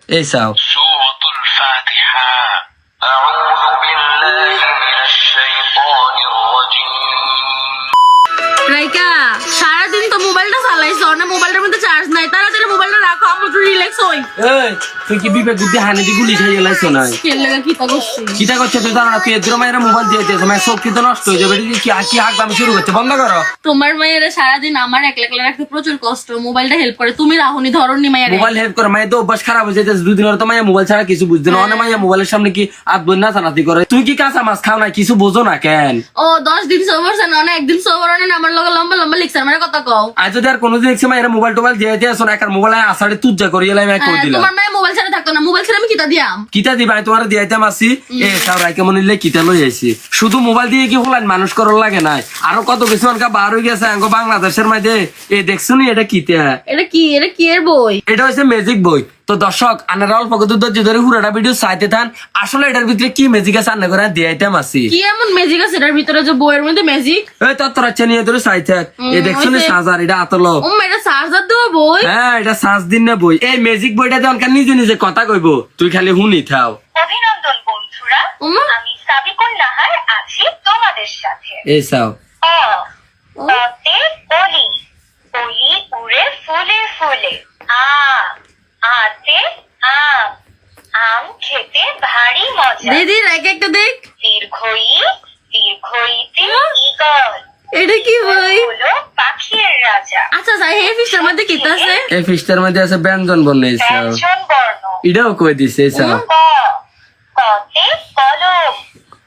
এই চাও সূরাতুল ফাতিহা আউযু বিল্লাহি মিনাশ শাইতানির রাজীম। রাইকা সারাদিন তো মোবাইলটা চালাইছো না, মোবাইলটার মধ্যে চার্জ নাই, তাড়াতাড়ি মোবাইলটা রাখো, আমি একটু রিল্যাক্স হই। এই তুই কি বিবেক বুদ্ধি হানি দি গুলি খাইয়ে লাইছো না? কেন লাগা কিতা করছিস? কিটা করছে তুই জানো না? তুই এর মায়ের মোবাইল দিয়ে দিয়েছো, মানে চোখ কিন্তু নষ্ট হয়ে যাবে। কি কি হাঁকবাম শুরু করছে, বন্ধ করো। তোমার মায়ের সারাদিন আমার একলা একলা রাখতে প্রচুর কষ্ট, মোবাইলটা হেল্প করে, তুমি রাহুনি ধরনি মায়ের। মোবাইল হেল্প করে মায়ের তো অভ্যাস খারাপ হয়ে যাইতেছে। দুদিন হলো তো মায়ের মোবাইল ছাড়া কিছু বুঝতে না। অনেক মায়ের মোবাইলের সামনে কি আর বন্যা চানাতি করে। তুই কি কাঁচা মাছ খাও না, কিছু বোঝো না কেন? ও 10 দিন সোবর না, একদিন সোবর না, আমার লগে লম্বা লম্বা লিখছ, আমার কথা কও। আজ যদি আর কোনোদিন দেখছি মায়ের মোবাইল টোবাইল দিয়ে দিয়ে আসো না, একটা মোবাইল আসাড়ে তুজ্জা করিয়ে এলাম, এক করে দিলাম। তোমার মায়ের মোবাইল ছাড়া থাকতো না, মোবাইল ছাড়া আমি কিতা দিয়াম? কিতা দিবা তোমার দিয়াইতাম আসি। এ সব রাইকে মনে নিলে কিতা লই আইছি। শুধু মোবাইল দিয়ে কি হলান মানুষ করার লাগে নাই, আরো কত কিছু অনকা বার হয়ে গেছে আঙ্গ বাংলাদেশের মধ্যে। এ দেখছো নি এটা কিতা? এটা কি এর বই? এটা হচ্ছে ম্যাজিক বই। তো দর্শক আনারা অল্প কত ধৈর্য ধরে পুরোটা ভিডিও চাইতে থান। আসলে এটার ভিতরে কি ম্যাজিক আছে আন্না করে দিয়াইতাম আসি। কি এমন ম্যাজিক আছে এটার ভিতরে যে বইয়ের মধ্যে ম্যাজিক? এই তোর আচ্ছা নিয়ে ধরে চাই থাক। এ দেখছো নি সাজার, এটা আতলো। ও এটা চার্জার দেওয়া বই? হ্যাঁ এটা সাজ দিন না বই। এই ম্যাজিক বইটা দিয়ে অনকা নিজে নিজে কথা কইব, তুই খালি হুনি থাও। অভিনন্দন বন্ধুরা, আমি সাবিকুন নাহার আছি তোমাদের সাথে। এই চাও অতে অলি, অলি উড়ে ফুলে ফুলে। আতে আম, আম খেতে ভারী মজা। দিদি রাইকে একটা দেখ। দীর্ঘই, দীর্ঘইতে ঈগল, এটা কি বই? হলো পাখির রাজা। আচ্ছা যাই এই ফিশটার মধ্যে কিতা আছে? এই ফিস্টার মধ্যে আছে ব্যঞ্জন বর্ণ। এই চাও ব্যঞ্জন বর্ণ। এটাও কই দিছে। এই চাও কতে কলম,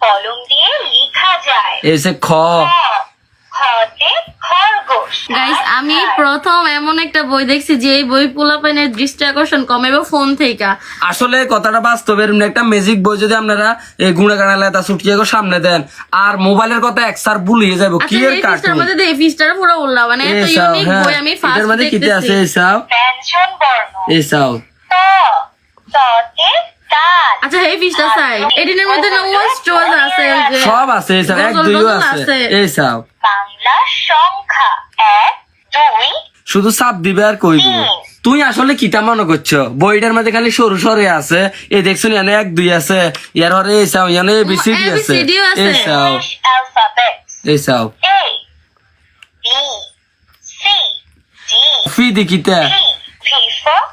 কলম দিয়ে লেখা যায়। এই সে খ। খতে খরগোশ। গাইস আমি প্রথম এমন একটা বই দেখছি যে এই বই পোলাপাইনের দৃষ্টি আকর্ষণ কমাইবে ফোন থেকে। আসলে কথাটা বাস্তব। এরকম একটা ম্যাজিক বই যদি আপনারা এই গুণা গানালে তা ছুটিয়ে সামনে দেন আর মোবাইলের কথা একসার ভুলিয়ে যাবো। কি এর কার্টুন মধ্যে এই ফিশটার পুরো উল্লা, মানে এত ইউনিক বই আমি এটার ফার্স্ট মধ্যে কিতে আছে? দেখতেছি। এই চাও ব্যঞ্জন বর্ণ। এই চাও ততে তাল। আচ্ছা এই ফিশটা চাই, এডিনের মধ্যে না ওয়াজ টোজ আছে, যে সব আছে। এই চাও এক গজল দুইও টজল আছে। আছে। এই চাও বাংলা সংখ্যা 1 2 শুধু চাপ দিবে আর কইব। তুই আসলে কিতা মনে করছো? বইটার মধ্যে খালি সরু সরে আছে। এই দেখছো এনে এক দুই আছে, ইয়ার হরে এই চাও এনে এবিসিডি আছে। ABCD ও আছে। এই চাও alphabet. এই চাও A B C D ফি দি কিতা E P for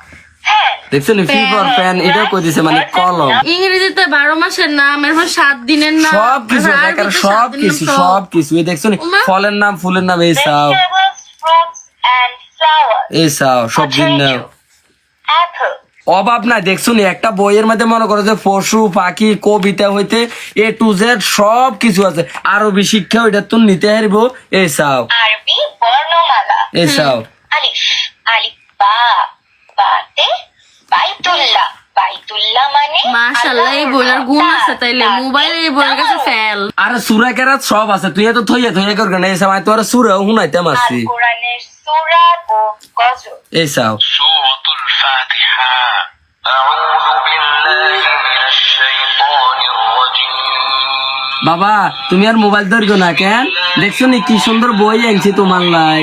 pen. দেখছো নি? ফি ফর ফ্যান এটাও কই দিছে, মানে কলম। ইংরেজিতে 12 মাসের নাম, এরপর 7 দিনের নাম, সব কিছু আর দেখার আরবিতে সব 7 দিনের কিছু নাম, সব কিছু। এই দেখছো নি ওমা। ফলের নাম ফুলের নাম। এই চাও Vegetables, fruits and flowers. এই চাও সবজির নাম। Apple. অভাব নাই। দেখছো নি একটা বইয়ের মধ্যে মনে করো যে পশু পাখি কবিতা হইতে A to Z সব কিছু আছে। আরবি শিক্ষা ওইটা তো নিতে হারবো। এই চাও আরবি বর্ণমালা। এই চাও আলিফ, আলিফ বা, বাতে বাইতুল্লাহ, বাইতুল্লাহ মানে মাশাআল্লাহ এই বইয়ের গুণ আছে তাইলে, মোবাইলে এই বইয়ের কাছে ফেল। আরে সুরা কেরাত সব আছে। তুই তো থইয়া থইয়া করবে না। এই সময় তোর সুরা হুনাইতাম আল আসি। কোরআনের সূরা ও গজল। এই চাও সূরাতুল ফাতিহা আউযু বিল্লাহি মিনাশ শাইতানির রাজীম। বাবা তুমি আর মোবাইল ধরো না কেন? দেখছো নি কি সুন্দর বই আনছি তোমার লাই।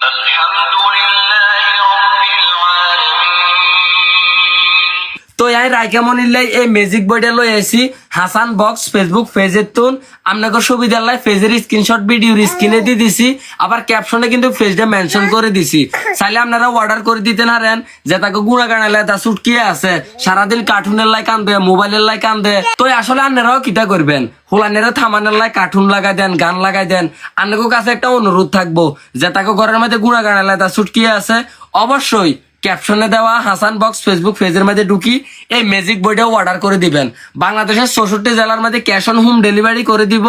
আলহামদুলিল্লাহি রাব্বিল আলামিন। তো এই রাইকা মনিল্লাই এই ম্যাজিক বইটা লই আইছি হাসান বক্স ফেসবুক পেজের তুন। আপনাকে সুবিধার লাই পেজের স্ক্রিনশট ভিডিওর স্ক্রিনে দিয়ে দিছি, আবার ক্যাপশনে কিন্তু পেজটা মেনশন করে দিছি। চাইলে আপনারা অর্ডার করে দিতে পারেন। যে তাকে গুণা গানালে তা ছুটকি আছে, সারাদিন কার্টুনের লাই কান্দে, মোবাইলের লাই কান্দে। তো আসলে আপনারাও কিটা করবেন, হোলানেরা থামানের লাই কার্টুন লাগাই দেন, গান লাগাই দেন। আপনাদের কাছে একটা অনুরোধ থাকবো, যে তাকে ঘরের মধ্যে গুণা গানালে তা ছুটকি আছে, অবশ্যই ক্যাপশনে দেওয়া হাসান বক্স ফেসবুক পেজের মধ্যে ঢুকি এই ম্যাজিক বইটাও অর্ডার করে দিবেন। বাংলাদেশের 64 জেলার মধ্যে ক্যাশ অন হোম ডেলিভারি করে দিব।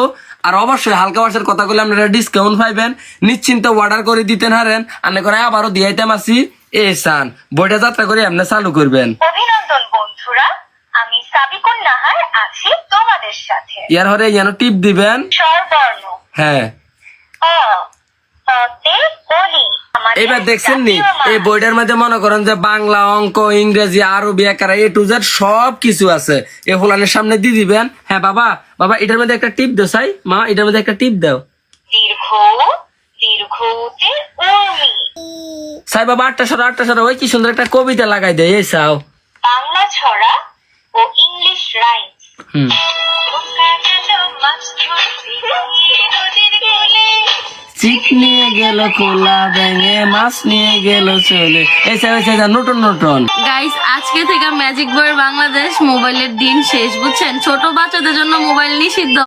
আর অবশ্যই হালকা বাসের কথা বলে আপনারা ডিসকাউন্ট পাইবেন। নিশ্চিন্তে অর্ডার করে দিতেন হারেন, আনে করে আবারও দিয়াইতাম আসি। এই সান বইটা যাত্রা করে আপনি চালু করবেন। অভিনন্দন বন্ধুরা, আমি সাবিকুন নাহার আছি তোমাদের সাথে। ইয়ার হরে যেন টিপ দিবেন। স্বরবর্ণ। হ্যাঁ অতে অলি। আমাদের এবার দেখছেন নি জাতীয় মাছ। এই বইটার মধ্যে মনে করেন যে বাংলা অঙ্ক ইংরেজি আরবি একারা A to Z সব কিছু আছে। এ হোলানের সামনে দিয়ে দিবেন। হ্যাঁ বাবা বাবা এটার মধ্যে একটা টিপ দাও। চাই মা এটার মধ্যে একটা টিপ দাও। দীর্ঘ, দীর্ঘতে উর্মি। সাই বাবা আটটা সরো ওই কি সুন্দর একটা কবিতা লাগাই দেয় এই চাও। বাংলা ছড়া ও ইংলিশ রাইমস। হুম চিক নিয়ে গেল কোলা ব্যাঙে মাছ নিয়ে গেল চলে এই চাই নতুন গাইস আজকে থেকে ম্যাজিক বইয়ের বাংলাদেশ মোবাইলের দিন শেষ, বুঝছেন? ছোট বাচ্চাদের জন্য মোবাইল নিষিদ্ধ।